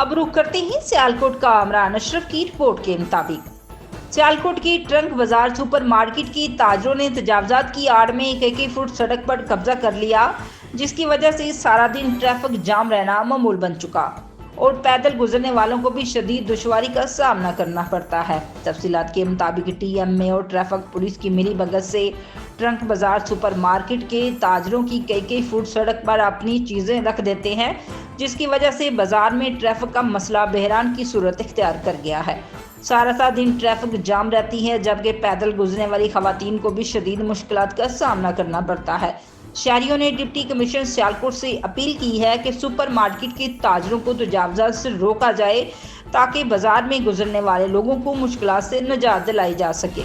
अब रुख करते हैं सियालकोट का इमरान अशरफ की रिपोर्ट के मुताबिक। सियालकोट की ट्रंक बाजार सुपरमार्केट की ताजरों ने तजावजात की आड़ में एक फुट सड़क पर कब्जा कर लिया, जिसकी वजह से सारा दिन ट्रैफिक जाम रहना मामूल बन चुका और पैदल गुजरने वालों को भी शदीद दुश्वारी का सामना करना पड़ता है। तफसीलात के मुताबिक टीएमए और ट्रैफिक पुलिस की मिली भगत से ट्रंक बाजार सुपरमार्केट के ताजरों की कई फुट सड़क पर अपनी चीज़ें रख देते हैं, जिसकी वजह से बाजार में ट्रैफिक का मसला बहरान की सूरत इख्तियार कर गया है। सारा दिन ट्रैफिक जाम रहती है, जबकि पैदल गुजरने वाली खवातीन को भी शदीद मुश्किलात का सामना करना पड़ता है। शहरियों ने डिप्टी कमिश्नर सियालकोट से अपील की है कि सुपरमार्केट के ताजरों को तजावजात से रोका जाए, ताकि बाजार में गुजरने वाले लोगों को मुश्किलात से निजात दिलाई जा सके।